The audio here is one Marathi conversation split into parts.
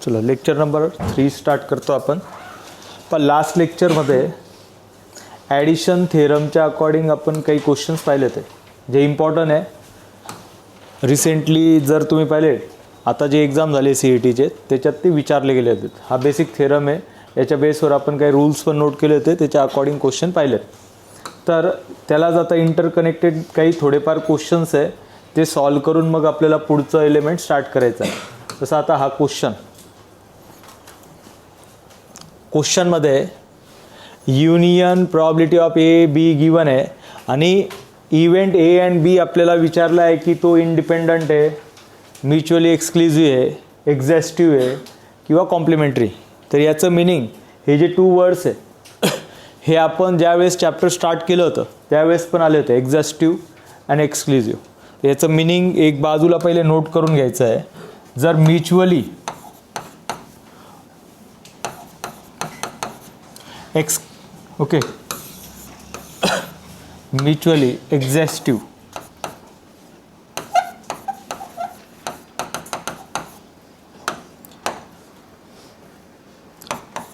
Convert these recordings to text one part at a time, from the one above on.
चलो लेक्चर नंबर 3 स्टार्ट करतो आपण. पण लास्ट लेक्चरमध्ये ॲडिशन थेरमच्या अकॉर्डिंग आपण काही क्वेश्चन्स पाहिले ते जे इम्पॉर्टंट आहे. रिसेंटली जर तुम्ही पाहिले आता जे एक्झाम झाले CETचे त्याच्यात ते विचारले गेले होते. हा बेसिक थेरम आहे, याच्या बेसवर आपण काही रूल्स पण नोट केले होते, त्याच्या अकॉर्डिंग क्वेश्चन पाहिले. तर त्यालाच आता इंटरकनेक्टेड काही थोडेफार क्वेश्चन्स आहे ते सॉल्व करून मग आपल्याला पुढचं एलिमेंट स्टार्ट करायचं आहे. जसं आता हा क्वेश्चनमध्ये union probability of A B given आहे आणि इव्हेंट ए अँड बी आपल्याला विचारला आहे की तो इंडिपेंडंट आहे, म्युच्युअली एक्सक्लुझिव्ह आहे, एक्झॅस्टिव्ह आहे किंवा कॉम्प्लिमेंटरी. तर याचं मिनिंग हे जे 2 वर्ड्स आहे हे आपण ज्यावेळेस चॅप्टर स्टार्ट केलं होतं त्यावेळेस पण आले होते, एक्झॅस्टिव्ह आणि एक्सक्लुझिव्ह. याचं मिनिंग एक बाजूला पहिले नोट करून घ्यायचं आहे. जर mutually mutually exhaustive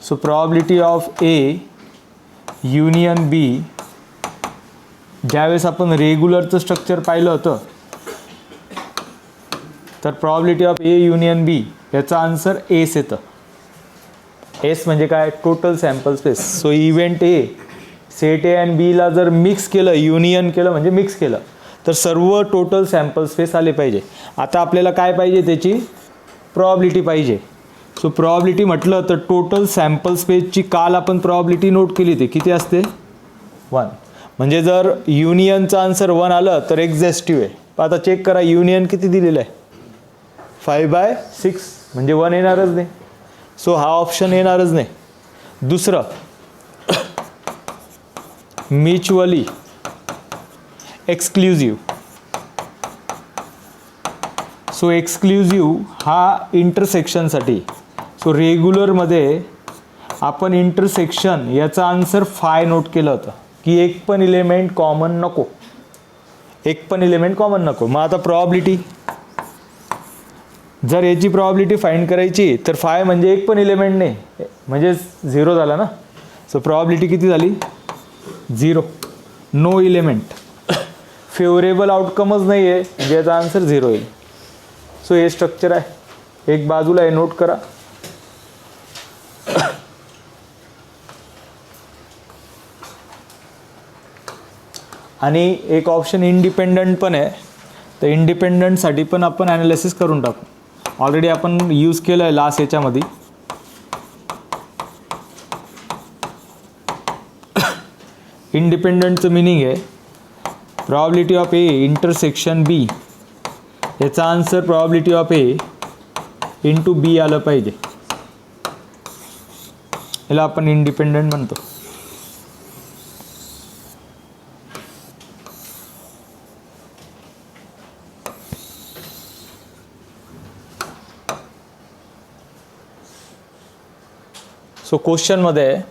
so probability of A union B. ज्यावेळेस आपण रेग्युलरचं स्ट्रक्चर पाहिलं होतं तर probability of A union B याचा आन्सर एस येतं. एस म्हणजे काय? Total sample space. So event A set A and बीला जर मिक्स केलं, युनियन केलं म्हणजे मिक्स केलं, तर सर्व टोटल सॅम्पल स्पेस आले पाहिजे. आता आपल्याला काय पाहिजे? त्याची प्रॉबिलिटी पाहिजे. सो प्रॉबिलिटी म्हटलं तर टोटल सॅम्पल स्पेसची काल आपण प्रॉबिलिटी नोट केली होती, किती असते? 1. म्हणजे जर युनियनचं आन्सर 1 आलं तर एक्झॅस्टिव्ह आहे. आता चेक करा युनियन किती दिलेलं आहे? 5/6 म्हणजे 1 येणारच नाही. सो हा ऑप्शन येणारच नाही. दुसरं म्युच्युअली एक्सक्लुझिव्ह. सो एक्सक्लुझिव्ह हा इंटरसेक्शनसाठी. सो रेग्युलरमध्ये आपण इंटरसेक्शन याचा आन्सर 5 नोट केलं होतं की एक पण इलेमेंट कॉमन नको, मग आता प्रॉबिलिटी जर याची प्रॉबिलिटी फाइंड करायची तर 5 म्हणजे एक पण इलेमेंट नाही म्हणजे 0 झाला ना. सो प्रॉबिलिटी किती झाली? 0. No element. फेवरेबल आउटकमच नाही आहे म्हणजे याचा आन्सर 0 येईल. सो हे स्ट्रक्चर आहे, एक बाजूला हे नोट करा. आणि एक ऑप्शन इंडिपेंडंट पण आहे, तर इंडिपेंडंटसाठी पण आपण ॲनालिसिस करून टाकू. ऑलरेडी आपण यूज केलं आहे लास्ट याच्यामध्ये. इंडिपेंडंटचं मिनिंग आहे probability of A intersection B याचा answer probability of A into B आलं पाहिजे. याला आपण इंडिपेंडंट म्हणतो. सो क्वेश्चनमध्ये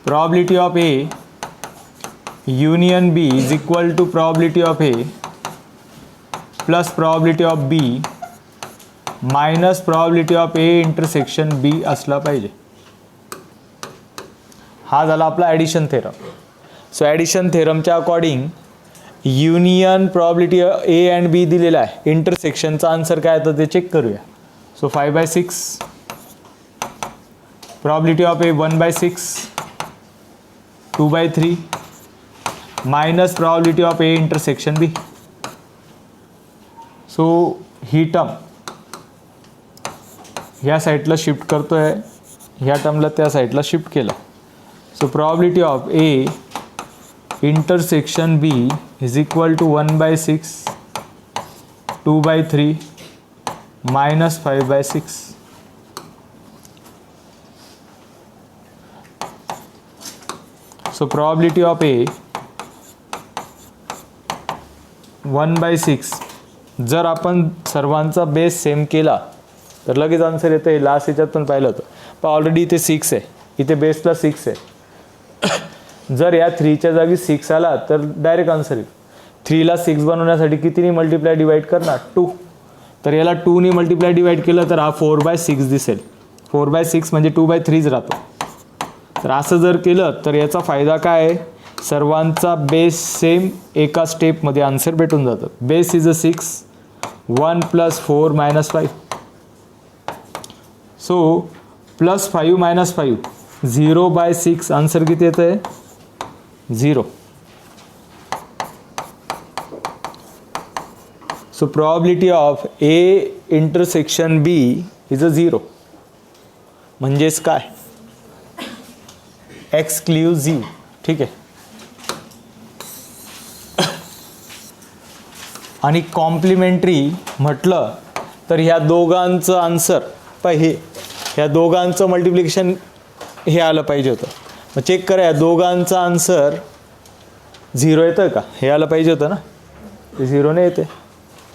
probability of A union B is equal to probability of A plus probability of B minus probability of A intersection B असला पाहिजे. हा झाला आपला ॲडिशन थेरम. सो ॲडिशन थेरमच्या according union probability A and B दिलेला आहे. इंटरसेक्शनचा आन्सर काय तर ते चेक करूया. So 5/6 probability of A 1/6 2/3 minus probability of A intersection B. So ही टर्म ह्या साईडला शिफ्ट करतोय, ह्या टर्मला त्या साईडला शिफ्ट केलं. So probability of A intersection B is equal to 1/6 2/3 minus 5/6. So probability of A 1/6 जर आपण सर्वांचा बेस सेम केला तर लगेच आन्सर येतं. हे लास्ट याच्यात पण पाहिलं होतं, पण ऑलरेडी इथे 6 आहे, इथे बेसला 6 आहे. जर या 3च्या जागी 6 आला तर डायरेक्ट आन्सर येईल. 3ला 6 बनवण्यासाठी कितीने मल्टिप्लाय डिवाइड करणार? 2. तर याला 2ने मल्टिप्लाय डिवाइड केलं तर हा 4/6 दिसेल. 4/6 म्हणजे 2/3 राहतो. तर असं जर केलं तर याचा फायदा काय आहे, सर्वांचा बेस सेम एका स्टेपमध्ये आन्सर भेटून जातं. Base is a 6, 1 + 4 - 5. So +5 - 5 0/6 answer किती येतं आहे, 0. So probability of A intersection B is a 0. म्हणजेच काय, एक्सक्लुझिव्ह. ठीक आहे. आणि कॉम्प्लिमेंटरी म्हटलं तर ह्या दोघांचं आन्सर हे ह्या दोघांचं मल्टिप्लिकेशन हे आलं पाहिजे होतं. मग चेक करा, या दोघांचं आन्सर 0 येतं का, हे आलं पाहिजे होतं ना, ते 0 नाही येते.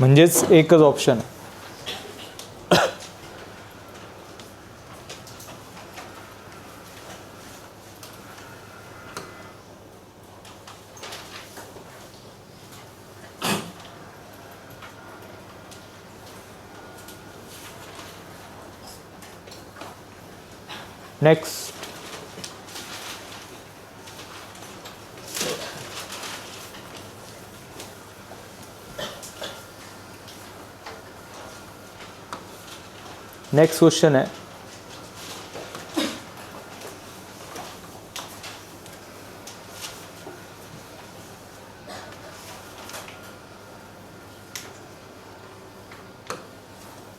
म्हणजेच एकच ऑप्शन. नेक्स्ट, नेक्स्ट क्वेश्चन है,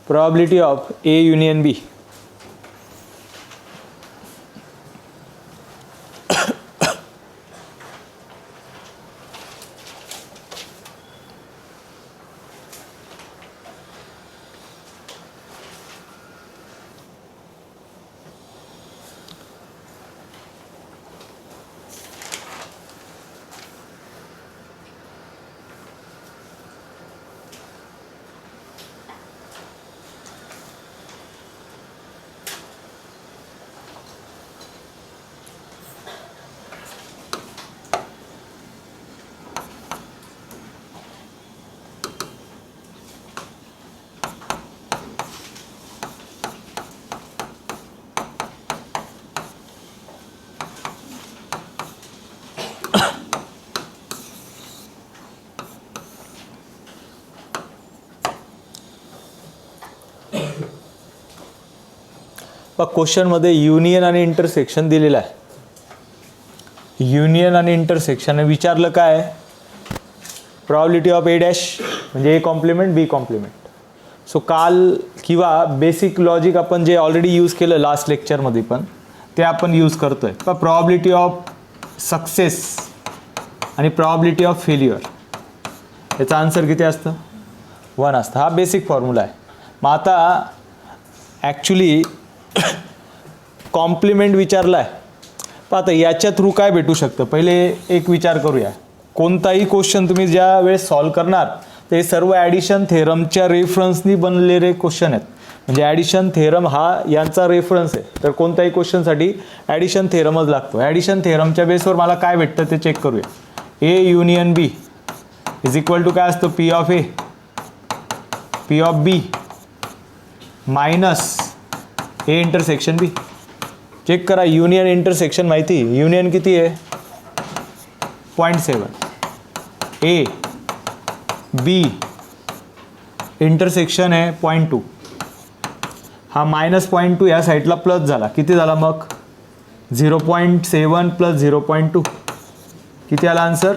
probability of A union B. क्वेश्चनमध्ये युनियन आणि इंटरसेक्शन दिलेलं आहे. युनियन आणि इंटरसेक्शन विचारलं काय, प्रॉबिलिटी ऑफ A डॅश म्हणजे A complement B complement. So काल किंवा बेसिक लॉजिक आपण जे ऑलरेडी यूज केलं लास्ट लेक्चरमध्ये पण ते आपण यूज करतोय. पण प्रॉबिलिटी ऑफ सक्सेस आणि प्रॉबिलिटी ऑफ फेल्युअर याचं आन्सर किती असतं, 1 असतं. हा बेसिक फॉर्म्युला आहे. मग आता ॲक्च्युली कॉम्प्लिमेंट विचारला आहे. पण आता याच्या थ्रू काय भेटू शकतं, पहिले एक विचार करूया. कोणताही क्वेश्चन तुम्ही ज्या वेळेस सॉल्व करणार ते सर्व ॲडिशन थेरमच्या रेफरन्सनी बनलेले क्वेश्चन आहेत. म्हणजे ॲडिशन थेरम हा यांचा रेफरन्स आहे. तर कोणत्याही क्वेश्चनसाठी ॲडिशन थेरमच लागतो. ॲडिशन थेरमच्या बेसवर मला काय भेटतं ते चेक करूया. A union B is equal to काय असतं, P of A P of B minus A intersection B. Check करा, युनियन इंटरसेक्शन माहिती, युनियन किती आहे 0.7, A B इंटरसेक्शन आहे 0.2. हा -0.2 या साईडला प्लस झाला, किती झाला मग 0.7 + 0.2 किती आला answer.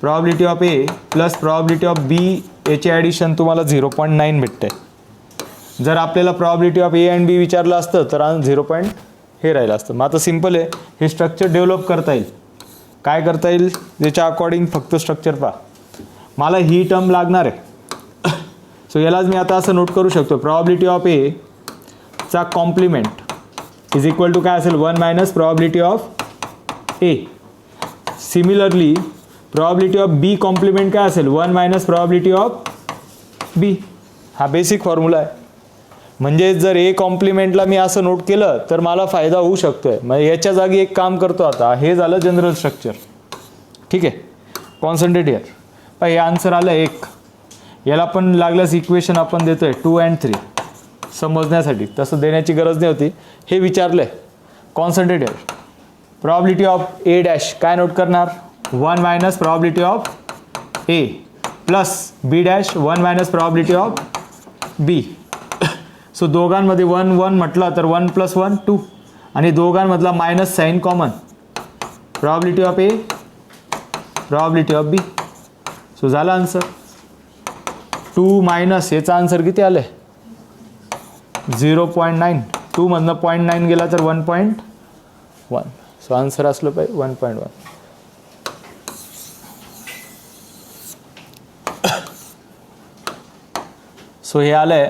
Probability of A plus probability of B याचे ॲडिशन तुम्हाला 0.9 भेटते. जर आपल्याला probability of A and B विचारलं असतं तर 0. हे राहिलं असतं. मग आता सिम्पल आहे, हे स्ट्रक्चर डेव्हलप करता येईल. काय करता येईल, त्याच्या अकॉर्डिंग फक्त स्ट्रक्चर पहा. मला ही टर्म लागणार आहे. सो यालाच मी आता असं नोट करू शकतो, प्रॉबिलिटी ऑफ A चा कॉम्प्लिमेंट इज इक्वल टू काय असेल, 1 - probability of A. Similarly probability of B complement काय असेल, 1 - प्रॉबिलिटी ऑफ B. हा बेसिक फॉर्म्युला आहे. म्हणजे जर A कॉम्प्लिमेंटला मी असं नोट केलं तर मला फायदा होऊ शकतोय. मग याच्या जागी एक काम करतो आता, हे झालं जनरल स्ट्रक्चर. ठीक आहे, कॉन्सन्ट्रेट हिअर. हे आन्सर आलं 1. याला पण लागल्यास इक्वेशन आपण देतोय 2 and 3 समजण्यासाठी, तसं देण्याची गरज नाही होती. हे विचारलंय concentrated probability of A dash काय नोट करणार 1 minus probability of A plus B dash 1 minus probability of B. So दोघांमध्ये 1 1 म्हटलं तर 1 + 1 2 आणि दोघांमधला minus sign common probability of A probability of B. So झाला आन्सर 2 मायनस याचा आन्सर किती आलं आहे 0.9. 2 मधनं 0.9 गेला तर 1.1. सो आन्सर असलं पाहिजे 1.1. सो हे आलंय,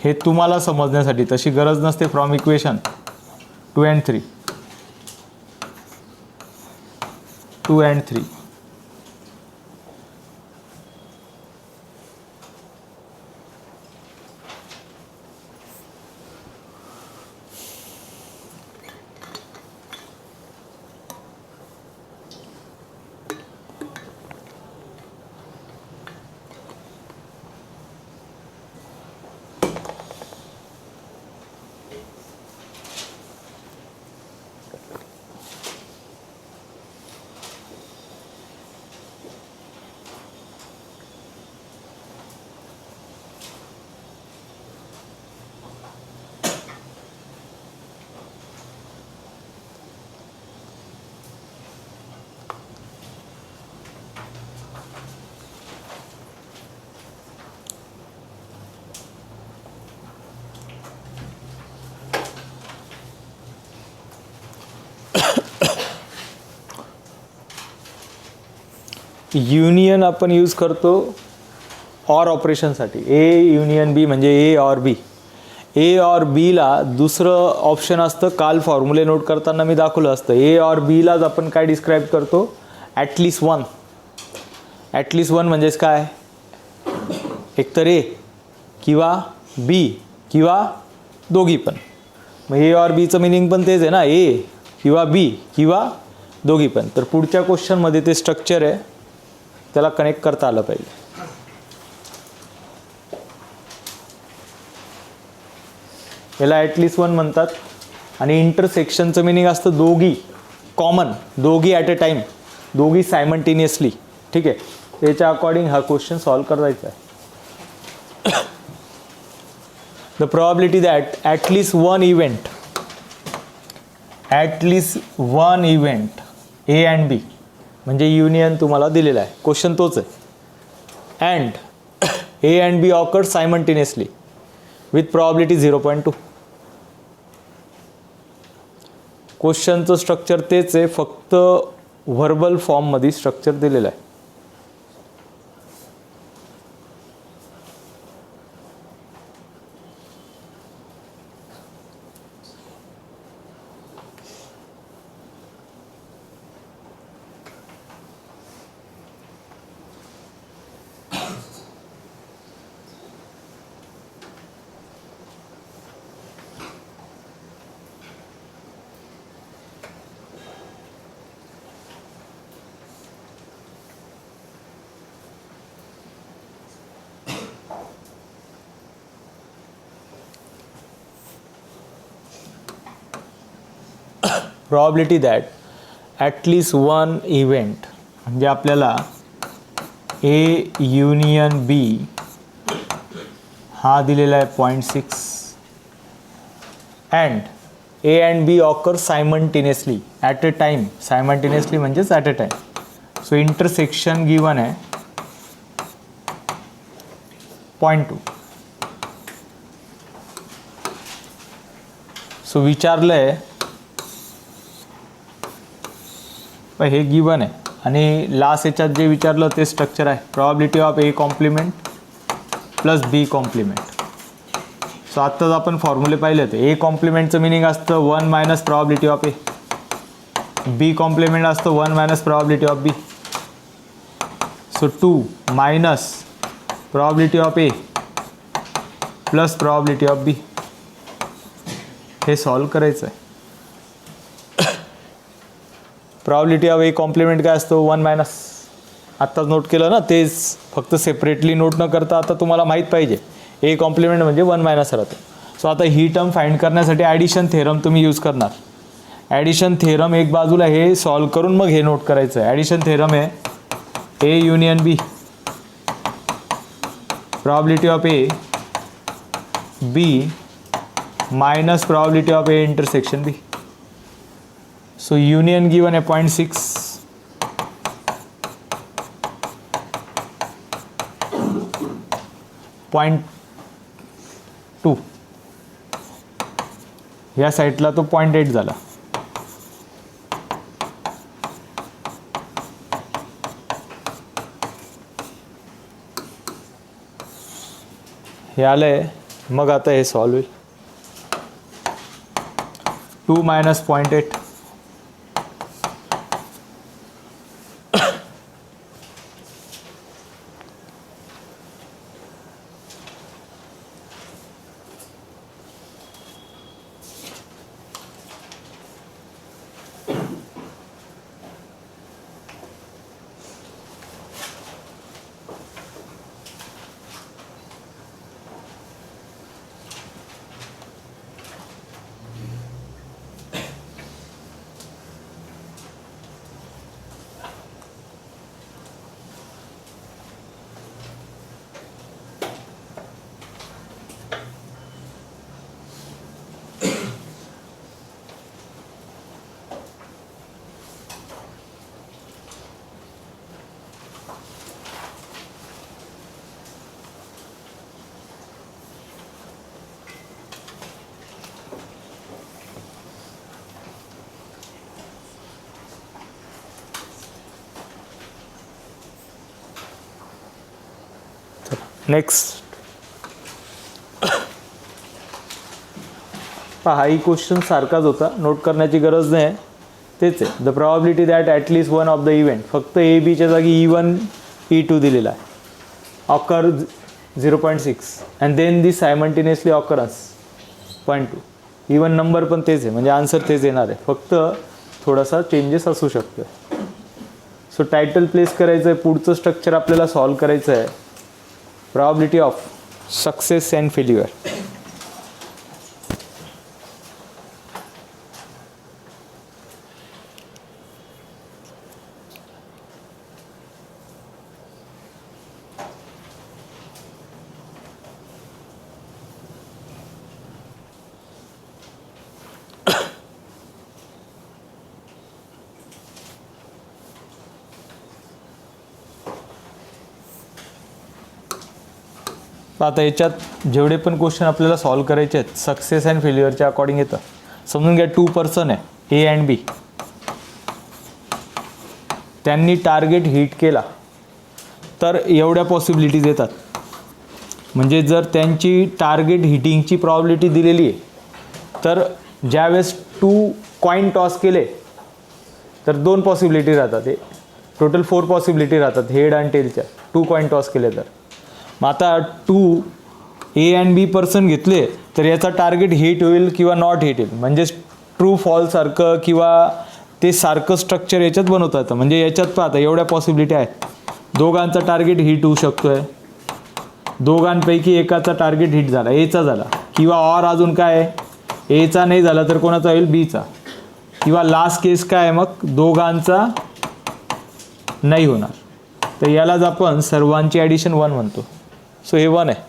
हे तुम्हाला समजण्यासाठी, तशी गरज नसते from equation 2 and 3. 2 and 3. Union आपण यूज करतो ऑर ऑपरेशनसाठी. ए युनियन बी म्हणजे ए ऑर बी. ए ऑर बीला दुसरं ऑप्शन असतं, काल फॉर्म्युले नोट करताना मी दाखवलं असतं. ए ऑर बीलाच आपण काय डिस्क्राईब करतो ॲटलिस्ट वन. ॲटलिस्ट वन म्हणजेच काय, एकतर ए किंवा बी किंवा दोघी पण. मग ए ऑर बीचं मिनिंग पण तेच आहे ना, ए किंवा बी किंवा दोघी पण. तर पुढच्या क्वेश्चनमध्ये ते स्ट्रक्चर आहे, त्याला कनेक्ट करता आलं पाहिजे. याला ॲटलिस्ट वन म्हणतात. आणि इंटरसेक्शनचं मिनिंग असतं दोघी कॉमन, दोघी ॲट अ टाईम, दोघी सायमल्टेनियसली. ठीक आहे, त्याच्या अकॉर्डिंग हा क्वेश्चन सॉल्व करायचा आहे. The probability that at least one event A and B म्हणजे युनियन तुम्हाला दिलेला आहे, क्वेश्चन तोच आहे. And A and B occur simultaneously with probability 0.2. क्वेश्चनचं स्ट्रक्चर तेच आहे, फक्त व्हर्बल फॉर्ममध्ये स्ट्रक्चर दिलेलं आहे. Probability that at least one event म्हणजे आपल्याला ए युनियन बी हा दिलेला आहे 0.6 and A and B occur simultaneously at a time. Simultaneously म्हणजेच at a time. So intersection given आहे 0.2. सो विचारलं आहे, पण हे गिवन आहे आणि लास्ट याच्यात जे विचारलं ते स्ट्रक्चर आहे probability of A complement plus B complement. So आत्ताच आपण फॉर्म्युले पाहिले होते. ए कॉम्प्लिमेंटचं मिनिंग असतं 1 minus probability of A, B complement असतं 1 minus probability of B. So 2 minus probability of A plus probability of B. हे सॉल्व करायचं आहे. प्रॉबिलिटी ऑफ ए कॉम्प्लिमेंट काय असतो 1 मायनस आत्ताच नोट केलं ना, तेच फक्त सेपरेटली नोट न करता आता तुम्हाला माहीत पाहिजे ए कॉम्प्लिमेंट म्हणजे 1 मायनस राहतो. सो आता ही टर्म फाइंड करण्यासाठी ॲडिशन थेरम तुम्ही यूज करणार. ॲडिशन थेरम एक बाजूला हे सॉल्व करून मग हे नोट करायचं आहे. ॲडिशन थेरम आहे A union B, probability of A B minus probability of A intersection B. So union given at 0.6, .2, या साईडला तो 0.8 झाला. हे आलंय. मग आता हे सॉल्व होईल. 2 मायनस 0.8 नेक्स्ट. हाही क्वेश्चन सारखाच होता, नोट करण्याची गरज नाही. तेच आहे. The probability that at least one of the event, फक्त ए बीच्या जागी E1 E2 दिलेला आहे, occur 0.6 and then the simultaneously occurrence 0.2. Even number पण तेच आहे, म्हणजे आन्सर तेच येणार आहे, फक्त थोडासा चेंजेस असू शकतो. सो टायटल प्लेस करायचं आहे. पुढचं स्ट्रक्चर आपल्याला सॉल्व करायचं आहे. Probability of success and failure. आता याच्यात जेवढे पण क्वेश्चन आपल्याला सॉल्व करायचे आहेत सक्सेस अँड फेल्युअरच्या अकॉर्डिंग येतं. समजून घ्या 2 पर्सन आहे ए अँड बी. त्यांनी टार्गेट हिट केला तर एवढ्या पॉसिबिलिटीज येतात. म्हणजे जर त्यांची टार्गेट हिटिंगची प्रॉबिलिटी दिलेली आहे तर ज्यावेळेस 2 कॉईन टॉस केले तर 2 पॉसिबिलिटी राहतात. हे टोटल 4 पॉसिबिलिटी राहतात हेड आणि टेलच्या. 2 कॉईन टॉस केले तर मग आता 2 ए अँड बी पर्सन घेतले तर याचा टार्गेट हिट होईल किंवा नॉट हिट होईल. म्हणजे ट्रू फॉल सारखं किंवा ते सारखं स्ट्रक्चर याच्यात बनवता येतं. म्हणजे याच्यात पाहता एवढ्या पॉसिबिलिटी आहेत. दोघांचा टार्गेट हिट होऊ शकतो आहे. दोघांपैकी एकाचा टार्गेट हिट झाला, एचा झाला, किंवा ऑर अजून काय आहे, एचा नाही झाला तर कोणाचा होईल, बीचा. किंवा लास्ट केस काय आहे, मग दोघांचा नाही होणार. तर यालाच आपण सर्वांची ॲडिशन 1 म्हणतो. सो हे 1 आहे.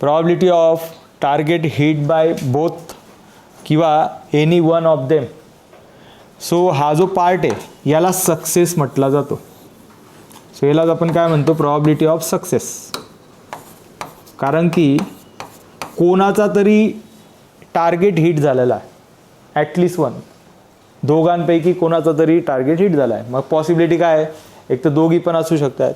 Probability of target hit by both किंवा any one of them. So हा जो पार्ट आहे याला सक्सेस म्हटला जातो. सो यालाच आपण काय म्हणतो, प्रॉबिलिटी ऑफ सक्सेस. कारण की कोणाचा तरी टार्गेट हिट झालेला आहे, ॲटलिस्ट 1. दोघांपैकी कोणाचा तरी टार्गेट हिट झाला आहे. मग पॉसिबिलिटी काय आहे, एक तर दोघी पण असू शकतात,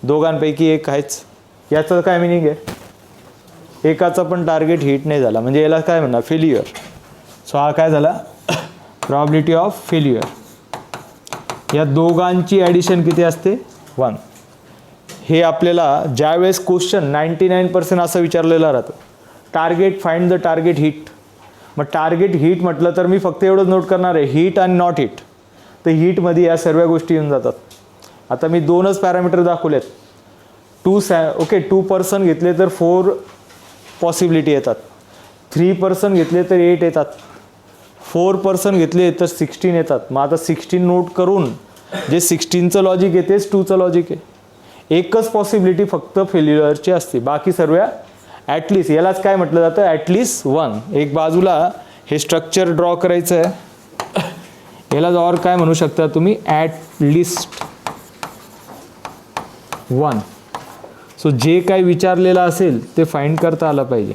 दोघांपैकी एक आहेच. याचं काय मिनिंग आहे, एकाचा पण टार्गेट हिट नाही झाला, म्हणजे याला काय म्हणणार, फेल्युअर. सो हा काय झाला, प्रॉबिलिटी ऑफ फेल्युअर. या दोघांची ॲडिशन किती असते, 1. हे आपल्याला ज्यावेळेस क्वेश्चन 99% असं विचारलेलं राहतं, target find the target hit. मग टार्गेट हिट म्हटलं तर मी फक्त एवढंच नोट करणार आहे, हिट आणि नॉट हिट. तर हिटमध्ये या सर्व गोष्टी येऊन जातात. आता मी 2च पॅरामीटर दाखवलेत. 2 पर्सन घेतले तर 4 पॉसिबिलिटी येतात, 3 पर्सन घेतले तर 8 येतात, 4 पर्सन घेतले तर 16 येतात. मग आता 16 नोट करून जे 16चं लॉजिक आहे तेच 2चं लॉजिक आहे. एकच पॉसिबिलिटी फक्त फेल्युअरची असते, बाकी सर्व ॲटलिस्ट, यालाच काय म्हटलं जातं, ॲटलिस्ट 1. एक बाजूला हे स्ट्रक्चर ड्रॉ करायचं आहे, याला और काय म्हणू शकता तुम्ही, ॲटलिस्ट 1. सो जे काही विचारलेलं असेल ते फाइंड करता आलं पाहिजे.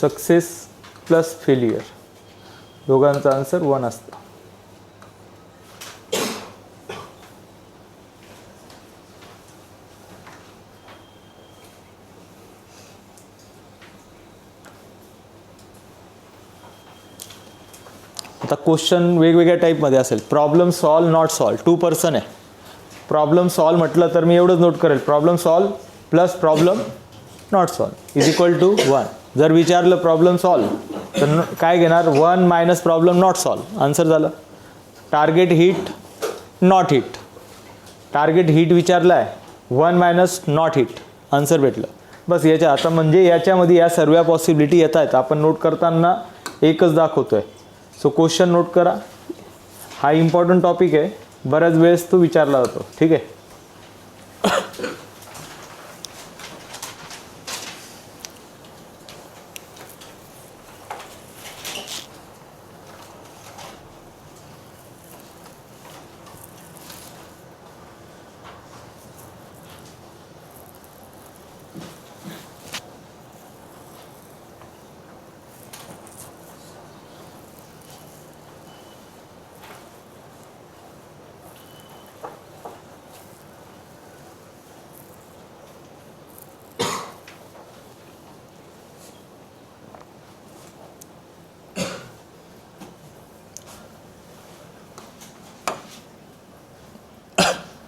सक्सेस प्लस फेल्युअर दोघांचा आन्सर 1 असतं. आता क्वेश्चन वेगवेगळ्या टाईपमध्ये असेल. Problem solve not solve, 2 person आहे. प्रॉब्लेम सॉल्व म्हटलं तर मी एवढंच नोट करेल, problem solve plus problem not solve is equal to 1. जर विचारलं प्रॉब्लेम सॉल्व तर काय घेणार, 1 minus problem not solve, answer झालं. Target hit not hit, target hit विचारलं आहे, 1 मायनस नॉट हिट, आन्सर भेटलं. बस याच्या आता म्हणजे याच्यामध्ये या सर्व पॉसिबिलिटी येत आहेत. आपण नोट करताना एकच दाखवतो आहे. सो क्वेश्चन नोट करा, हा इम्पॉर्टंट टॉपिक आहे, बऱ्याच वेळेस तो विचारला जातो. ठीक आहे.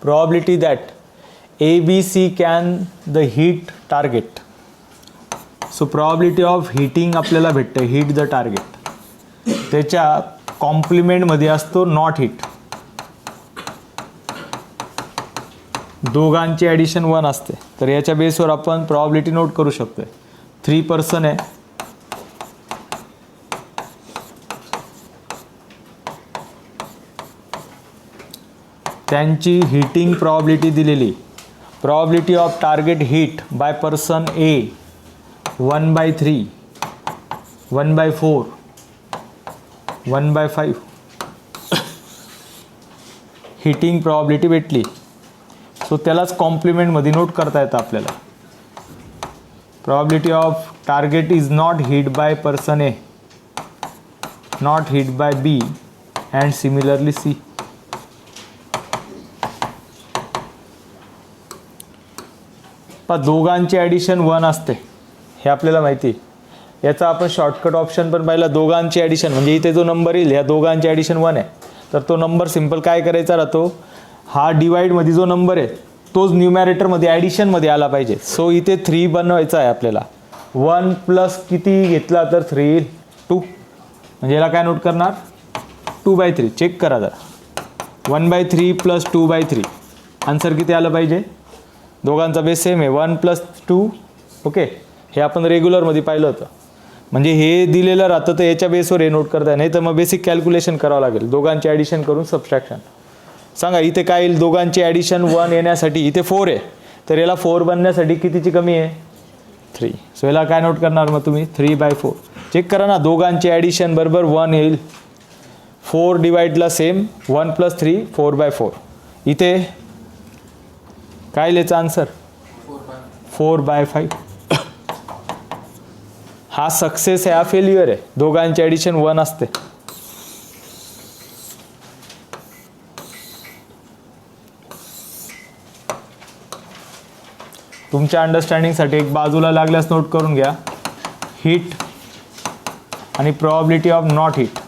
Probability that ABC can the hit target. So probability of hitting आपल्याला भेटते, hit the target. त्याच्या कॉम्प्लिमेंटमध्ये असतो नॉट हिट. दोघांची ॲडिशन 1 असते. तर याच्या बेसवर आपण प्रॉबिलिटी नोट करू शकतो. 3 पर्सन आहे, त्यांची हिटिंग प्रॉबिलिटी दिलेली. Probability of target hit by person A 1/3, 1/4, 1/5 hitting probability भेटली. सो त्यालाच कॉम्प्लिमेंटमध्ये नोट करता येतं आपल्याला. Probability of target is not hit by person A, not hit by B and similarly C. पण दोघांची ॲडिशन 1 असते हे आपल्याला माहिती. याचा आपण शॉर्टकट ऑप्शन पण पाहिला. दोघांची ॲडिशन म्हणजे इथे जो नंबर येईल ह्या दोघांची ॲडिशन 1 आहे, तर तो नंबर सिम्पल काय करायचा राहतो, हा डिवाइडमध्ये जो नंबर आहे तोच न्यूमॅरेटरमध्ये ॲडिशनमध्ये आला पाहिजे. सो इथे 3 बनवायचा आहे आपल्याला. 1 प्लस किती घेतला तर 3 येईल 2. म्हणजे याला काय नोट करणार, 2/3. चेक करा जरा, 1/3 प्लस 2/3 आन्सर किती आलं पाहिजे. दोघांचा बेस सेम आहे, 1 + 2. ओके, हे आपण रेग्युलरमध्ये पाहिलं होतं. म्हणजे हे दिलेलं राहतं तर याच्या बेसवर हे नोट करता, नाही तर मग बेसिक कॅल्क्युलेशन करावं लागेल. दोघांची ॲडिशन करून सबट्रॅक्शन. सांगा इथे काय येईल, दोघांची ॲडिशन 1 येण्यासाठी इथे 4 आहे, तर याला 4 बनण्यासाठी कितीची कमी आहे, 3. सो याला काय नोट करणार मग तुम्ही, 3/4. चेक करा ना, दोघांची ॲडिशन बरोबर 1 येईल. 4 डिवाइडला सेम, 1 + 3 4/4. इथे काय लिहायचं आन्सर, 4/5. हा सक्सेस आहे, हा फेल्युअर आहे. दोघांची ॲडिशन 1 असते. तुमच्या अंडरस्टँडिंगसाठी एक बाजूला लागल्यास नोट करून घ्या, हिट आणि probability of not hit.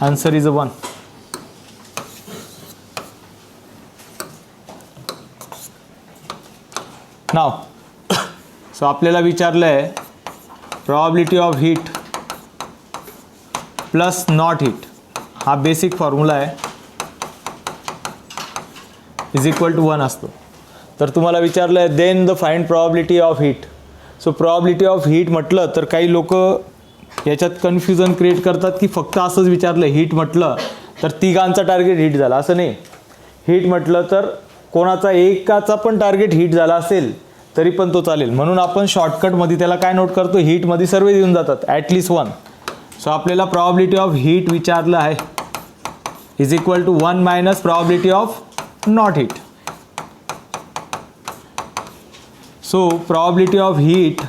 Answer is 1. नाव सो आपल्याला विचारलं आहे probability of hit plus not hit, हा बेसिक फॉर्म्युला आहे, इज इक्वल टू 1 असतो. तर तुम्हाला विचारलं आहे then the find probability of hit. So probability of hit म्हटलं तर काही लोक याच्यात कन्फ्युजन क्रिएट करतात की फक्त असंच विचारलं हीट म्हटलं तर तिघांचा टार्गेट हिट झाला, असं नाही. हीट म्हटलं तर कोणाचा एकाचा पण टार्गेट हिट झाला असेल तरी पण तो चालेल. म्हणून आपण शॉर्टकटमध्ये त्याला काय नोट करतो, हीटमध्ये सर्व येऊन जातात ॲटलिस्ट 1. सो आपल्याला प्रॉबिलिटी ऑफ हीट विचारलं आहे is equal to 1 minus probability of not hit. So probability of hit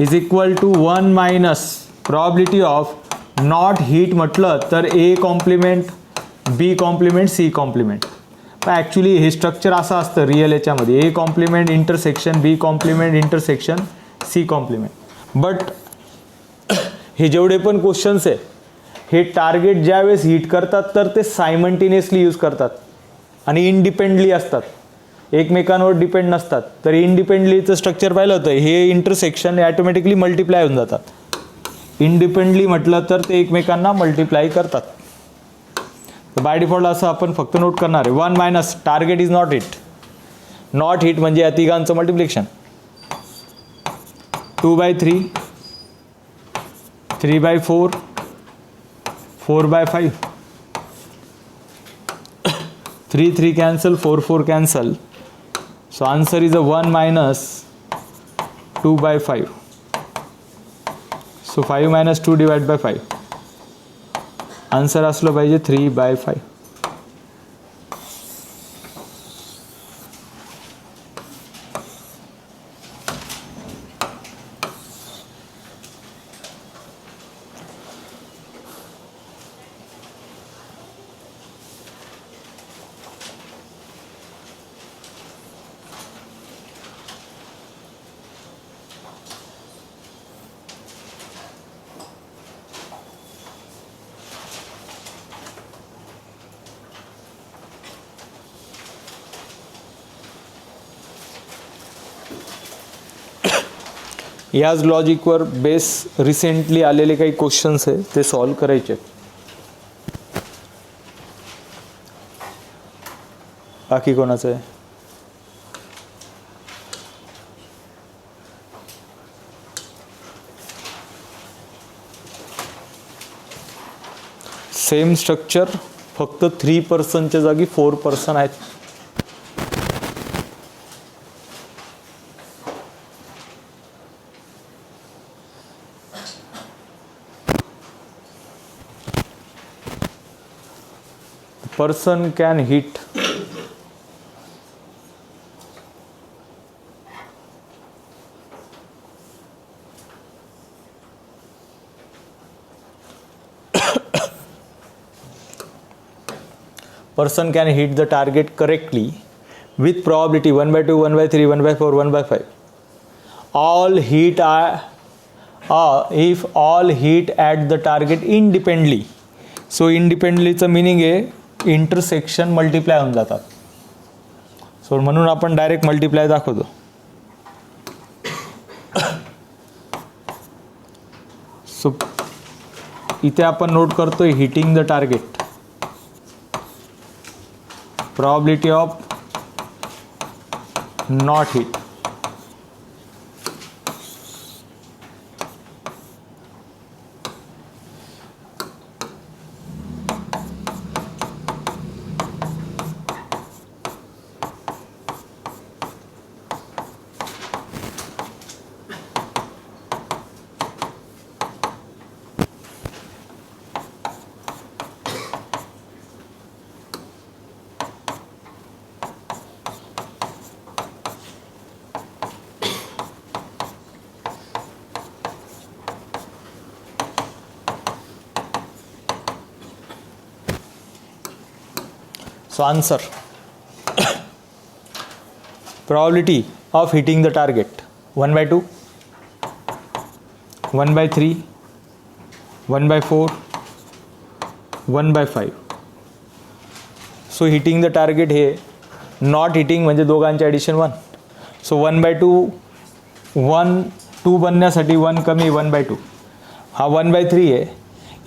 is equal to 1 minus probability of not hit म्हटलं तर A complement B complement C complement. पण ॲक्च्युली हे स्ट्रक्चर असं असतं रिअल याच्यामध्ये, A complement intersection B complement intersection C complement. But हे जेवढे पण क्वेश्चन्स आहे हे टार्गेट ज्यावेळेस हिट करतात तर ते सायमल्टेनियसली यूज करतात आणि इंडिपेंडली असतात, एकमेकांवर डिपेंड नसतात. तर इंडिपेंडलीचं स्ट्रक्चर पाहिलं होतं, हे इंटरसेक्शन ॲटोमॅटिकली मल्टिप्लाय होऊन जातात. इंडिपेंडली म्हटलं तर ते एकमेकांना मल्टिप्लाय करतात. तर बाय डिफॉल्ट असं आपण फक्त नोट करणार आहे 1 minus target is not hit. Not hit म्हणजे या तिघांचं multiplication 2/3 3/4 4/5 3 3 cancel 4 4 cancel. So answer is a 1 minus 2/5. So 5 minus 2 divided by 5. Answer असलं पाहिजे 3/5. याच लॉजिकवर बेस रिसेंटली आलेले काही क्वेश्चन्स आहे ते सॉल्व करायचे. बाकी कोणाचं आहे? सेम स्ट्रक्चर, फक्त 3% जागी 4% आहेत. Person can hit person can hit the target correctly with probability 1/2 1/3 1/4 1/5. All hit if all hit at the target independently. So independentlyचं meaning आहे इंटरसेक्शन मल्टिप्लाय होऊन जातात. सो म्हणून आपण डायरेक्ट मल्टिप्लाय दाखवतो. सो इथे आपण नोट करतोय hitting the target, probability of not hit. So answer probability of hitting the target 1/2 1/3 1/4 1/5. So heating the target हे, नॉट हिटिंग म्हणजे दोघांचे ॲडिशन 1. सो 1/2, 2 बनण्यासाठी 1 कमी 1/2. हा 1/3 आहे.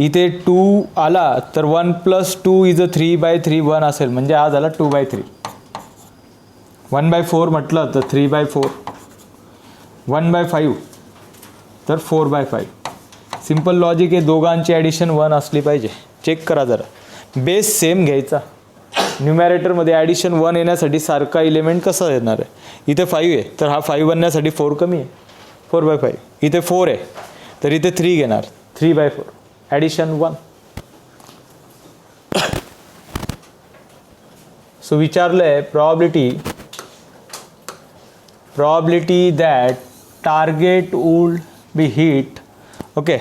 इथे 2 आला तर 1 + 2 इज 3/3. 1 असेल म्हणजे हा झाला 2/3. 1/4 म्हटलं तर 3/4. 1/5 तर 4/5. सिम्पल लॉजिक आहे, दोघांची ॲडिशन 1 असली पाहिजे. चेक करा जरा, बेस सेम घ्यायचा. न्यूमॅरेटरमध्ये ॲडिशन 1 येण्यासाठी सारखा इलेमेंट कसा येणार आहे. इथे 5 आहे तर हा 5 बनण्यासाठी 4 कमी आहे, 4/5. इथे 4 आहे तर इथे 3 घेणार, 3/4. ॲडिशन 1. सो विचारलं आहे probability that target would be hit. Okay,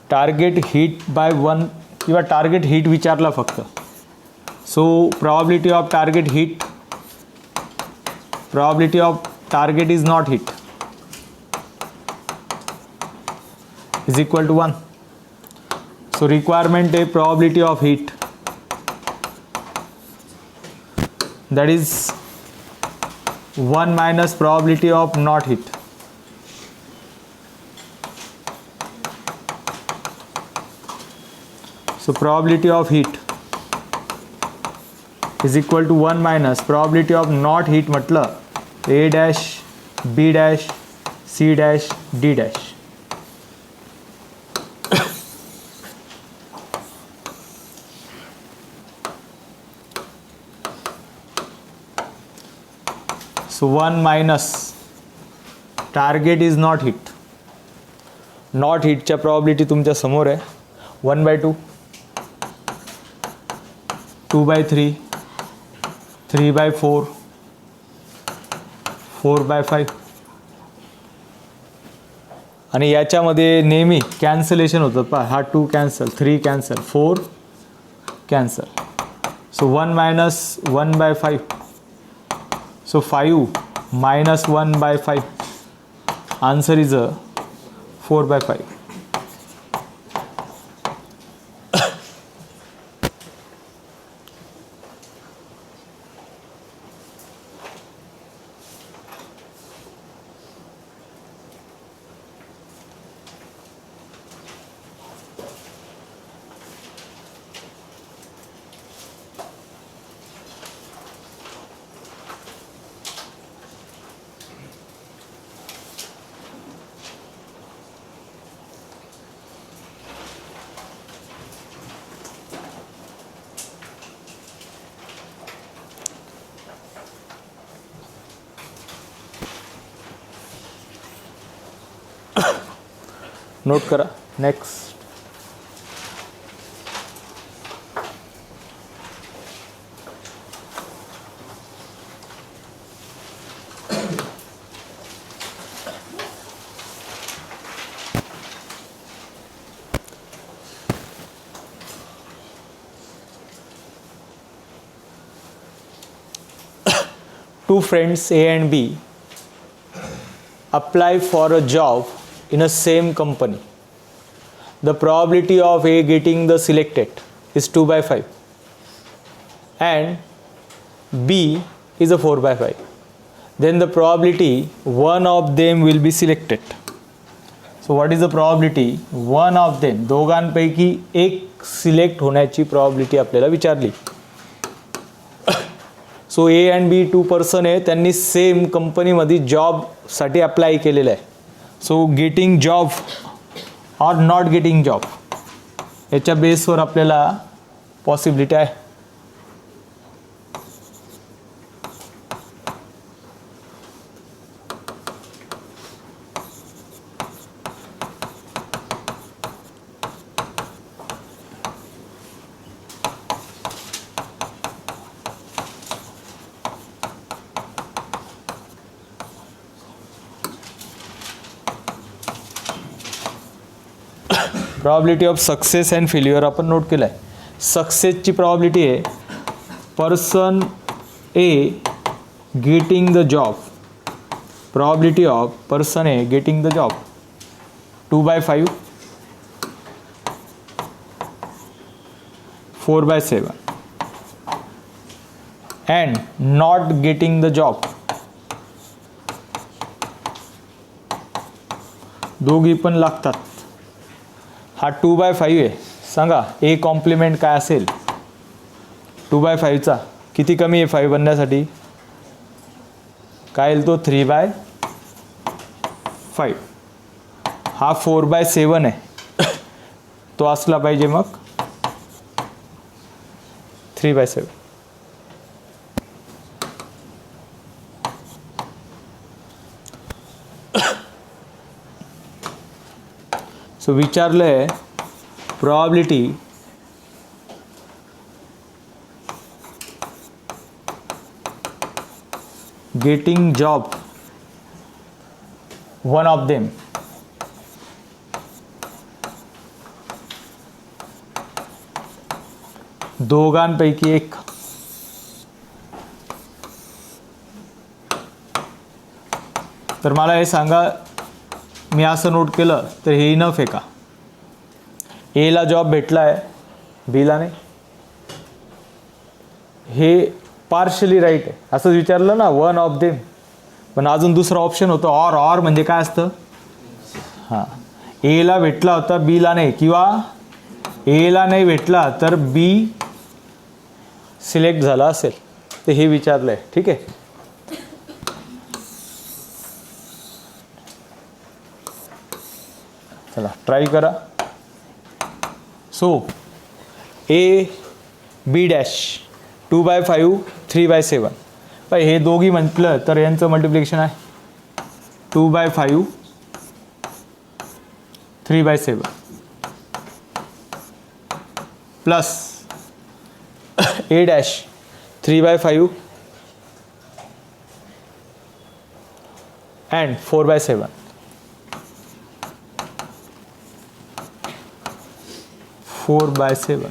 target hit bye 1 किंवा टार्गेट हिट विचारला फक्त. So probability of target is not hit is equal to 1. So requirement is probability of hit, that is 1 minus probability of not hit. So probability of hit is equal to 1 minus probability of not hit म्हटलं A dash, B dash, C dash, D dash. So 1 minus target is not hit. Not hitच्या probability तुमच्या समोर आहे. 1/2, 2/3, 3/4, 4/5. आणि याच्यामध्ये नेहमी कॅन्सलेशन होतं पहा. हा 2 cancel, 3 cancel, 4 cancel. So 1 minus 1/5. So 5 minus 1/5. Answer is 4/5. Note करा. Next, two friends A and B apply for a job in a same company. The probability of A getting the selected is 2/5 and B is a 4/5. Then the probability one of them will be selected. So what is the probability? One of them, दोघांपैकी एक सिलेक्ट होण्याची probability आपल्याला विचारली. So A and B 2 person आहे, त्यांनी सेम कंपनीमध्ये जॉबसाठी अप्लाय केलेलं आहे. So getting job or not getting job याच्या बेसवर आपल्याला पॉसिबिलिटी आहे. Probability of success and failure आपण नोट केलं आहे. सक्सेसची प्रॉबिलिटी आहे person A getting the job, probability of person A getting the job 2/5 4/7 and not getting the job. दोघी पण लागतात. हा 2/5 आहे. सांगा ए कॉम्प्लिमेंट काय असेल 2/5चा? किती कमी आहे 5 बनण्यासाठी? काय येईल तो? 3/5. हा 4/7 आहे. तो असला पाहिजे मग 3/7. सो विचारलंय probability getting job, one of them. दोघांपैकी एक. तर मला हे सांगा, मी असं नोट केलं तर हे इनफ आहे का? एला जॉब भेटला आहे, बीला नाही. हे पार्शली राईट आहे असं विचारलं ना, वन ऑफ देम. पण अजून दुसरा ऑप्शन होतं ऑर. ऑर म्हणजे काय असतं? हां, एला भेटला होता बीला नाही, किंवा एला नाही भेटला तर बी सिलेक्ट झाला असेल, तर हे विचारलं आहे. ठीक आहे. चला ट्राय करा. So A B dash 2/5 3/7. हे दोघी म्हटलं तर यांचं मल्टिप्लिकेशन आहे 2/5 3/7 plus A dash 3/5 and 4/7. 4/7.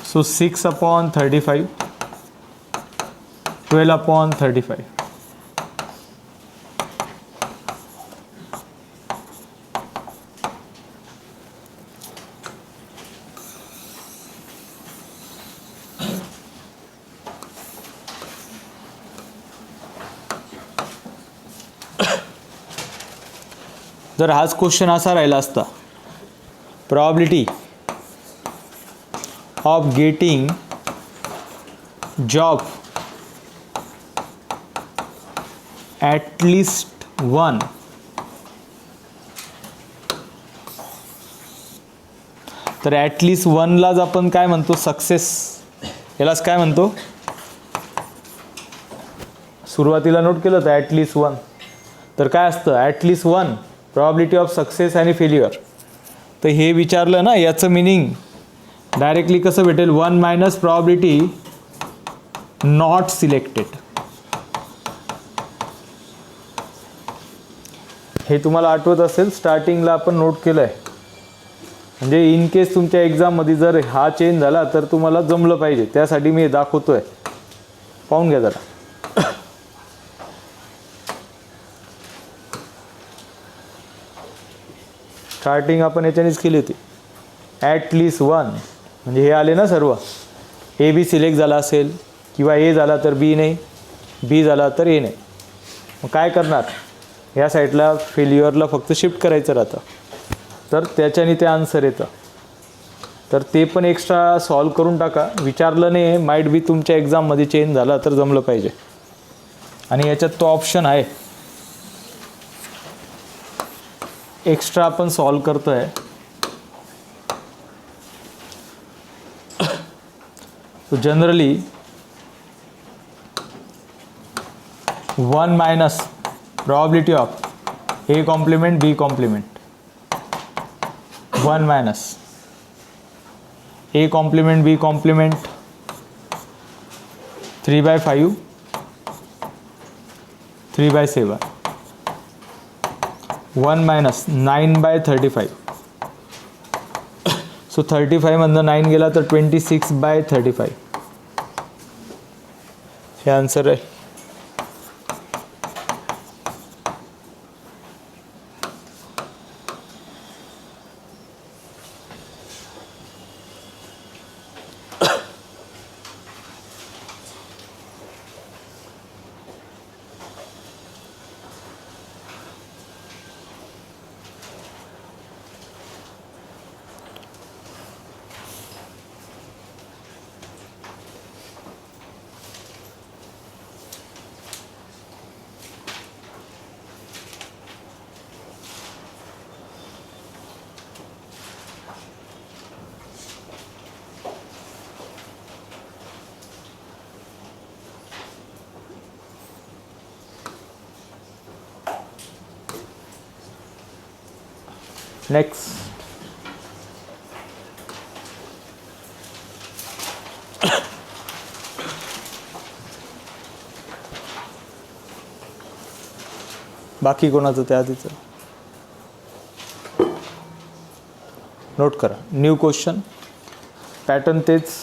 So 6/35, 12/35. जर हाच क्वेश्चन असा राहिला असता, probability of getting job at least one, तर ॲट लिस्ट वनलाच आपण काय म्हणतो? सक्सेस. यालाच काय म्हणतो? सुरुवातीला नोट केलं तर ॲट लिस्ट वन. तर काय असतं at least one? Probability of success आणि फेल्युअर. तर हे विचारलं ना, याचं मिनिंग डायरेक्टली कसं भेटेल? 1 मायनस प्रॉबिलिटी नॉट सिलेक्टेड. हे तुम्हाला आठवत असेल, स्टार्टिंगला आपण नोट केलं आहे. म्हणजे इन केस तुमच्या एक्झाममध्ये जर हा चेंज झाला तर तुम्हाला जमलं पाहिजे, त्यासाठी मी हे दाखवतोय. पाहून घ्या जरा. स्टार्टिंग आपण याच्यानेच केली होती. ॲट लिस्ट वन म्हणजे हे आले ना सर्व. ए बी सिलेक्ट झाला असेल, किंवा ए झाला तर बी नाही, बी झाला तर ए नाही. मग काय करणार? या साईडला फेल्युअरला फक्त शिफ्ट करायचं राहतं, तर त्याच्याने ते आन्सर येतं. तर ते पण एक्स्ट्रा सॉल्व करून टाका. विचारलं नाही, माईट बी तुमच्या एक्झाममध्ये चेंज झाला तर जमलं पाहिजे. आणि याच्यात तो ऑप्शन आहे एक्स्ट्रा आपण सॉल्व करतोय. तो generally 1 minus probability of A complement B complement. 1 minus A complement B complement 3/5 3/7. 1 minus 9/35. So 35 मधनं 9 गेला तर 26/35. हे आन्सर आहे. नेक्स्ट. बाकी कोणाचं त्या आधीचं नोट करा. न्यू क्वेश्चन, पॅटर्न तेच.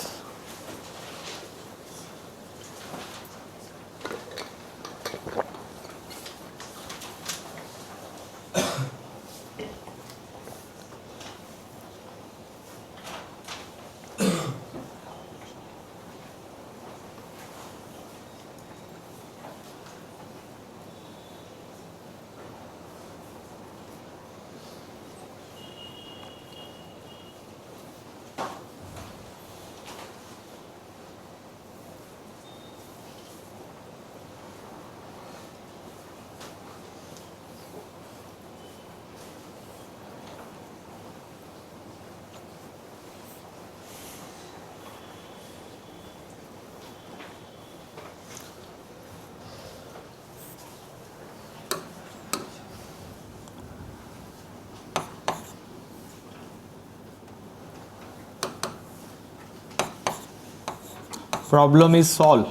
Problem is solve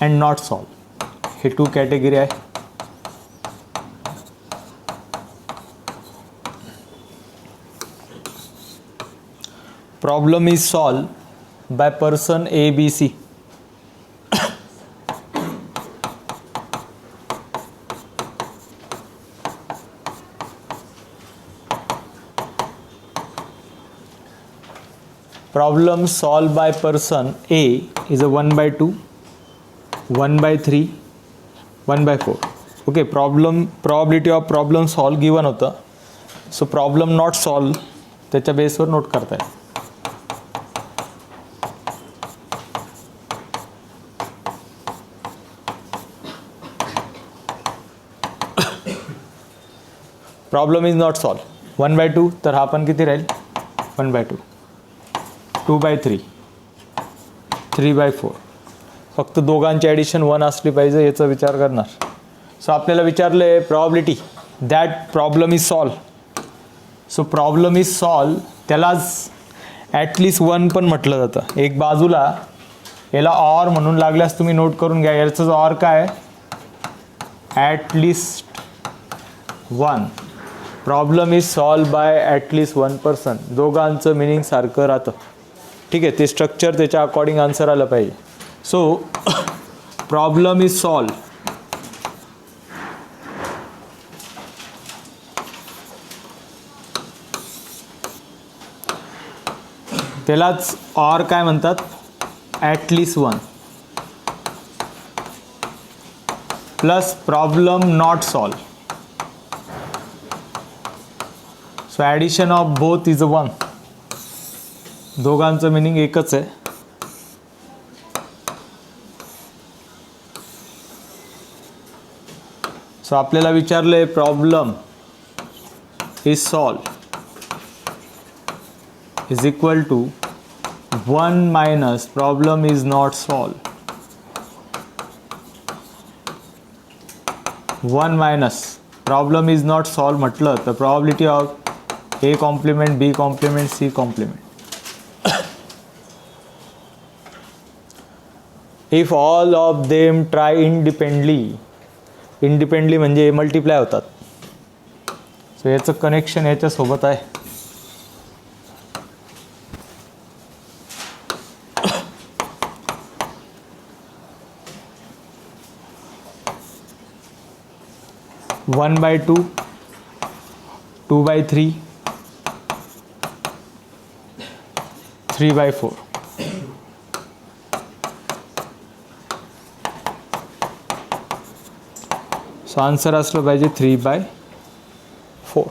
and not solve, हे 2 कॅटेगरी आहे. Problem is solve by person A B C. Problem solved by person A is a 1/2, 1/3, 1/4. Okay, probability of problem solve given होतं. So problem not solve त्याच्या बेसवर नोट करताय. प्रॉब्लेम इज नॉट सॉल्व 1/2, तर हा पण किती राहील 1/2. 2/3, 3/4. फक्त दोघांची ॲडिशन 1 असली पाहिजे याचा विचार करणार. सो आपल्याला विचारलं आहे probability that problem is solve. So problem is solve त्यालाच ॲटलिस्ट 1 पण म्हटलं जातं. एक बाजूला याला ऑर म्हणून लागल्यास तुम्ही नोट करून घ्या. याचं ऑर काय at least 1. Problem is solve bye at least 1 person. दोघांचं मिनिंग सारखं राहतं. ठीक आहे, ते स्ट्रक्चर त्याच्या अकॉर्डिंग आन्सर आलं पाहिजे. सो प्रॉब्लेम इज सॉल्व त्यालाच ऑर काय म्हणतात at least 1 plus problem not solve. So addition of both is 1. दोघांचं मिनिंग एकच आहे. सो आपल्याला विचारलं आहे problem is solve is equal to 1 minus problem is not solve. 1 minus problem is not solve म्हटलं तर probability of A complement B complement C complement. If all of them try independently म्हणजे मल्टिप्लाय होतात. सो याचं कनेक्शन याच्यासोबत आहे. One by two, 2/3, 3/4. So answer असलं पाहिजे 3/4.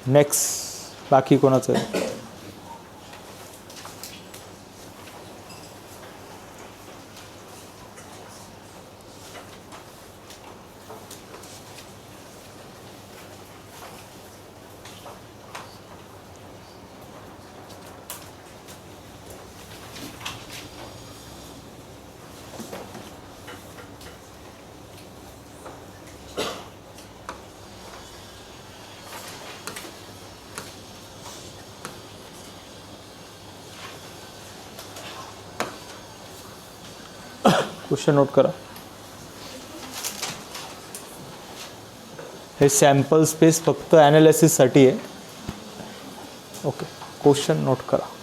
नेक्स्ट बाकी कोणाचं आहे? क्वेश्चन नोट करा. हे सॅम्पल स्पेस फक्त ॲनालिसिससाठी आहे. ओके, क्वेश्चन नोट करा.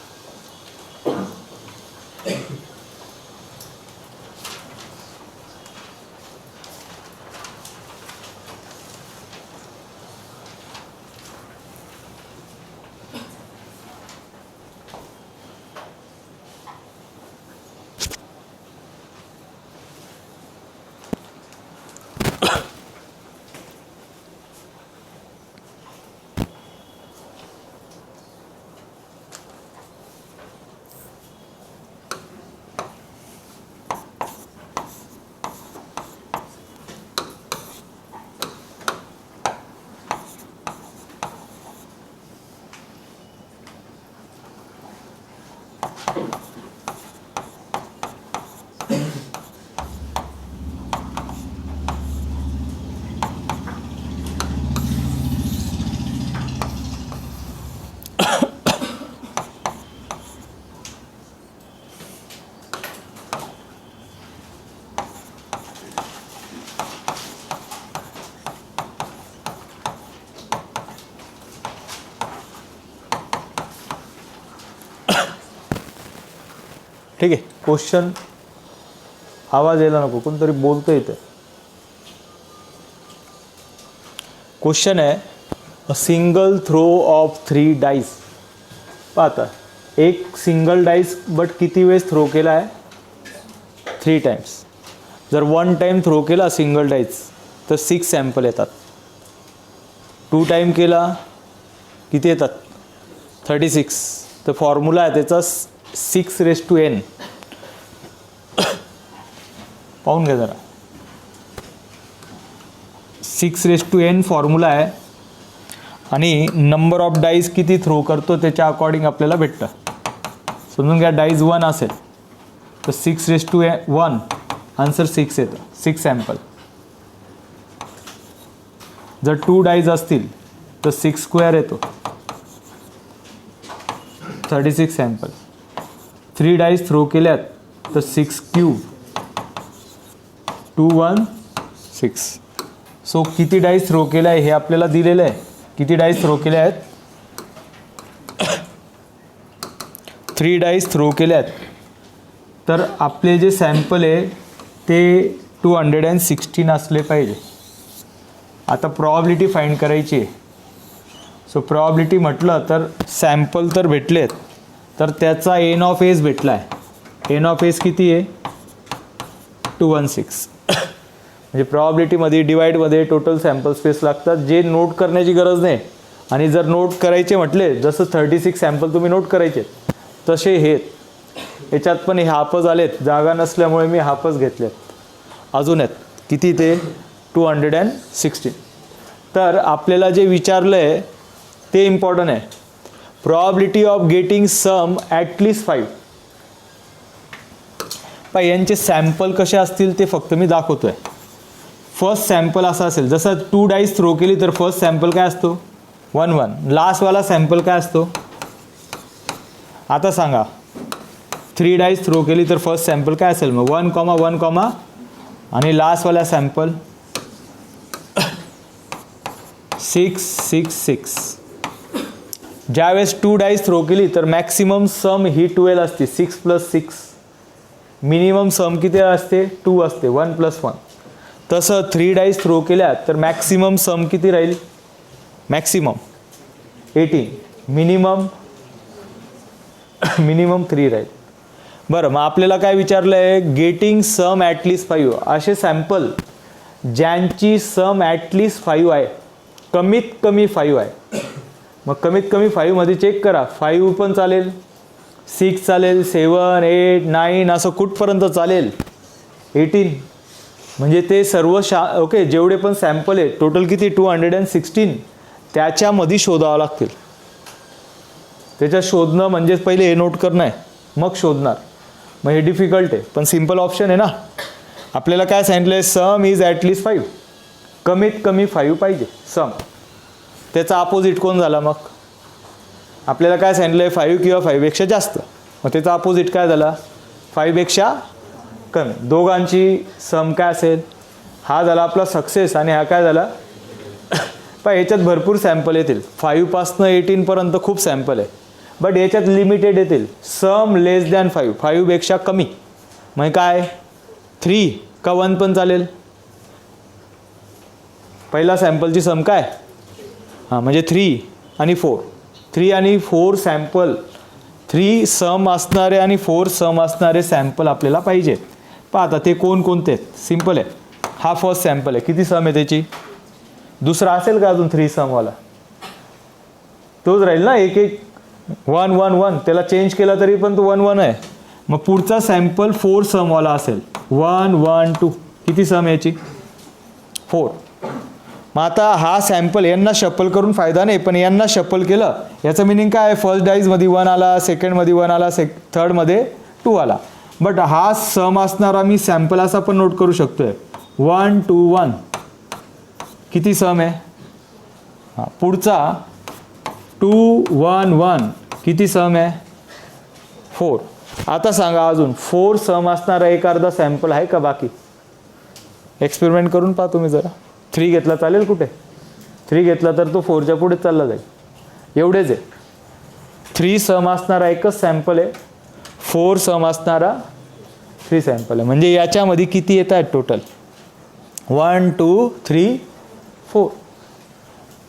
ठीक आहे. क्वेश्चन आवाज यायला नको, कोणतरी बोलतं इथे. क्वेश्चन आहे a single throw of 3 dice. पाहता एक सिंगल डाईस बट किती वेळेस थ्रो केला आहे? 3 टाइम्स. जर 1 टाइम थ्रो केला सिंगल डाईस तर 6 सॅम्पल येतात. 2 टाइम केला किती येतात? 36. तर फॉर्म्युला आहे त्याचा 6⁻n. पाहून घ्या जरा. 6⁻n फॉर्म्युला आहे आणि नंबर ऑफ डाईज किती थ्रो करतो त्याच्या अकॉर्डिंग आपल्याला भेटतं. समजून घ्या डाईज 1 असेल तर 6⁻1 आन्सर 6 येतं. 6 सॅम्पल. जर 2 डाईज असतील तर 6² येतो, 36 सॅम्पल. 3 डाईज थ्रो केल्यात तर 6³ 2 1 6. सो किती डाईज थ्रो केला आहे हे आपल्याला दिलेलं आहे. किती डाईज थ्रो केल्या आहेत? 3 डाईज थ्रो केल्यात. तर आपले जे सॅम्पल आहे ते 216 असले पाहिजे. आता प्रॉबिलिटी फाइंड करायची आहे. सो प्रॉबिलिटी म्हटलं तर सॅम्पल तर भेटलेत तर त्याचा n ऑफ एस भेटला आहे. n ऑफ एस किती आहे? 216. म्हणजे प्रॉबिलिटीमध्ये डिवाईडमध्ये टोटल सॅम्पल स्पेस लागतात जे नोट करण्याची गरज नाही. आणि जर नोट करायचे म्हटले जसं 36 सॅम्पल तुम्ही नोट करायचे तसे हे याच्यात पण हे हाफच आलेत. जागा नसल्यामुळे मी हाफच घेतलेत. अजून आहेत किती ते 216. तर आपल्याला जे विचारलं आहे ते इम्पॉर्टंट आहे. Probability of getting sum at least 5. पण यांचे सॅम्पल कसे असतील ते फक्त मी दाखवतो आहे. फर्स्ट सॅम्पल असा असेल जसं 2 डाईज थ्रो केली तर फर्स्ट सॅम्पल काय असतो? 1 1. लास्टवाला सॅम्पल काय असतो? आता सांगा 3 डाईज थ्रो केली तर फर्स्ट सॅम्पल काय असेल मग? 1 1 आणि लास्टवाला सॅम्पल 6 6 6. ज्यावेळेस 2 डाईज थ्रो केली तर मॅक्सिमम सम ही 12 असते. 6 + 6. मिनिमम सम किती असते? 2 असते. 1 + 1. तसं 3 डाईज थ्रो केल्या तर मॅक्सिमम सम किती राहील? मॅक्सिमम 18. मिनिमम 3 राहील. बरं, मग आपल्याला काय विचारलं आहे? Getting sum at least 5. असे सॅम्पल ज्यांची सम ॲटलिस्ट 5 आहे, कमीत कमी 5 आहे, मग कमीत कमी 5 मध्ये चेक करा. 5 पण चालेल, 6 चालेल, 7, 8, 9 असं कुठपर्यंत चालेल, 18. म्हणजे ते सर्व ओके जेवढे पण सॅम्पल आहे टोटल किती 216 त्याच्यामध्ये शोधावं लागतील. त्याच्यात शोधणं म्हणजे पहिले हे नोट करणं आहे, मग शोधणार. मग हे डिफिकल्ट आहे, पण सिम्पल ऑप्शन आहे ना. आपल्याला काय सांगितलं आहे, सम इज ॲटलिस्ट 5, कमीत कमी 5 पाहिजे सम. त्याचा अपोजिट कोण झाला मग? आपल्याला काय सांगितलं आहे, 5 किंवा 5 पेक्षा जास्त. मग त्याचा अपोजिट काय झाला, 5 पेक्षा कमी. दोघांची सम काय असेल, हा झाला आपला सक्सेस आणि हा काय झाला. पण याच्यात भरपूर सॅम्पल येतील, 5 पासनं 18 पर्यंत खूप सॅम्पल आहे. बट याच्यात लिमिटेड येतील, सम लेस दॅन 5, 5 पेक्षा कमी. मग काय 3 का 1 पण चालेल. पहिला सॅम्पलची सम काय, हां म्हणजे 3 आणि 4, 3 आणि 4 सॅम्पल, 3 सम असणारे आणि 4 सम असणारे सॅम्पल आपल्याला पाहिजेत. पहा आता ते कोणकोणते आहेत, सिम्पल आहे. हा फर्स्ट सॅम्पल आहे, किती सम आहे त्याची, दुसरा असेल का अजून 3 समवाला, तोच राहील ना. एक 1 1 1 त्याला चेंज केला तरी पण तो 1 1 आहे. मग पुढचा सॅम्पल 4 समवाला असेल, 1 1 2, किती सम याची 4. मग आता हा सॅम्पल यांना शफल करून फायदा नाही, पण यांना शफल केलं याचं मिनिंग काय आहे, फर्स्ट डाईजमध्ये 1 आला, सेकंडमध्ये 1 आला, थर्डमध्ये 2 आला. बट हा सम असणारा मी सॅम्पल असा पण नोट करू शकतोय, 1 2 1, किती सम आहे. हां पुढचा 2 1 1, किती सम आहे 4. आता सांगा अजून 4 सम असणारा एक अर्धा सॅम्पल आहे का बाकी. एक्सपेरिमेंट करून पहा तुम्ही जरा. 3 घेतला चालेल कुठे, 3 घेतला तर तो 4च्या पुढे चालला जाईल. एवढेच आहे, 3 सम असणारा एकच सॅम्पल आहे, 4 सम असणारा 3 सॅम्पल आहे. म्हणजे याच्यामध्ये किती येत आहेत टोटल, 1 2 3 4.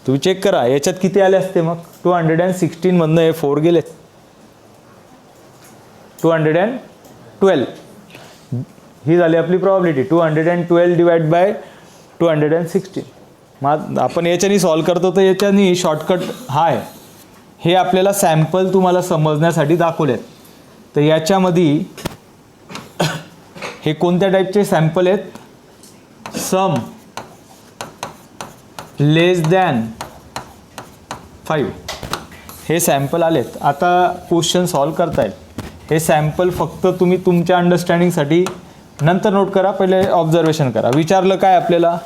तुम्ही चेक करा याच्यात किती आले असते मग. 216 मधनं हे 4 गेलेत, 212. ही झाली आपली प्रॉबिलिटी, 212 डिवाइड बाय 216. मग आपण याच्यानी सॉल्व करतो तर याच्यानी शॉर्टकट हा आहे. हे आपल्याला सॅम्पल तुम्हाला समजण्यासाठी दाखवलेत. तर याच्यामध्ये हे कोणत्या टाईपचे सॅम्पल आहेत, सम लेस दॅन 5 हे सॅम्पल आलेत. आता क्वेश्चन सॉल्व करता येईल. हे सॅम्पल फक्त तुम्ही तुमच्या अंडरस्टँडिंगसाठी नंतर नोट करा, पहिले ऑब्झर्वेशन करा. विचारलं काय आपल्याला,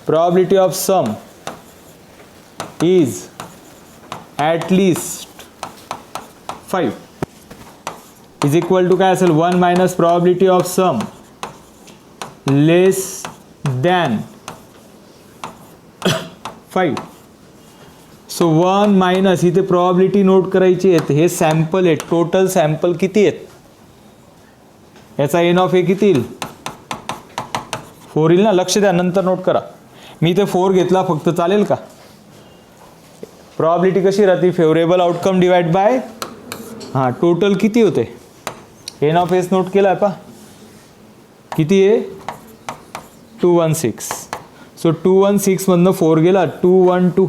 probability of sum is at least 5 is equal to काय असेल, 1 minus probability of sum less than 5. So 1 minus इथे प्रॉबिलिटी नोट करायची आहेत. हे सॅम्पल आहे, टोटल सॅम्पल किती आहेत, याचा एन ऑफ ए किती येईल, 4 येईल ना. लक्ष द्या, नंतर नोट करा. मी इथे 4 घेतला फक्त चालेल का. प्रॉबिलिटी कशी राहते, फेवरेबल आउटकम डिवाइड बाय हां टोटल किती होते, एन ऑफ एस नोट केला आहे पा, किती आहे 216. सो 216 मधनं 4 गेला, 212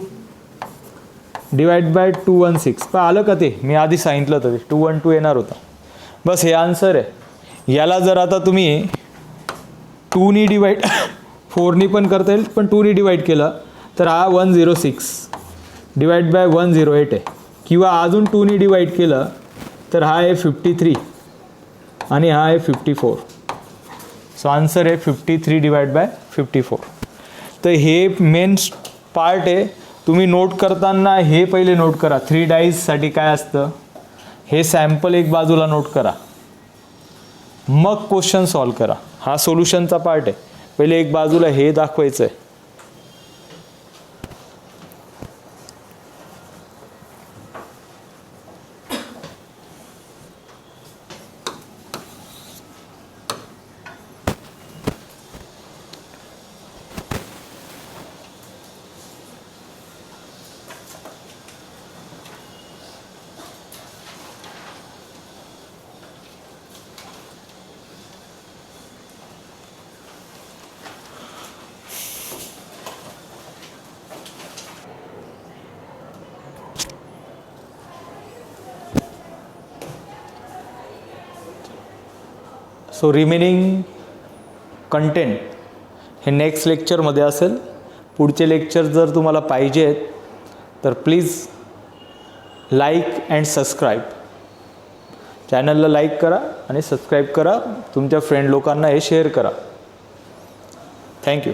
डिवाइड बाय 216. पहा आलं का ते, मी आधी सांगितलं होतं ते 212 येणार होता. बस हे आन्सर आहे. याला जर आता तुम्ही 2नी डिवाइड 4नी पण करता येईल, पण 2नी डिवाइड केलं तर हा 106 डिवाइड बाय 108 आहे. किंवा अजून 2नी डिवाइड केलं तर हा आहे 53 आणि हा आहे 54. सो आन्सर आहे 53 डिवाइड बाय 54. तर हे मेन पार्ट आहे. तुम्ही नोट करताना हे पहिले नोट करा, 3 डाईजसाठी काय असतं, हे सॅम्पल एक बाजूला नोट करा, मग क्वेश्चन सॉल्व करा. हा सोल्युशनचा पार्ट आहे. पहिले एक बाजूला हे दाखवायचं आहे. सो रिमेनिंग कंटेंट हे नेक्स्ट लेक्चरमध्ये असेल. पुढचे लेक्चर जर तुम्हाला पाहिजे आहेत तर प्लीज लाईक अँड सबस्क्राईब. चॅनलला लाईक करा आणि सबस्क्राईब करा. तुमच्या फ्रेंड लोकांना हे शेअर करा. थँक्यू.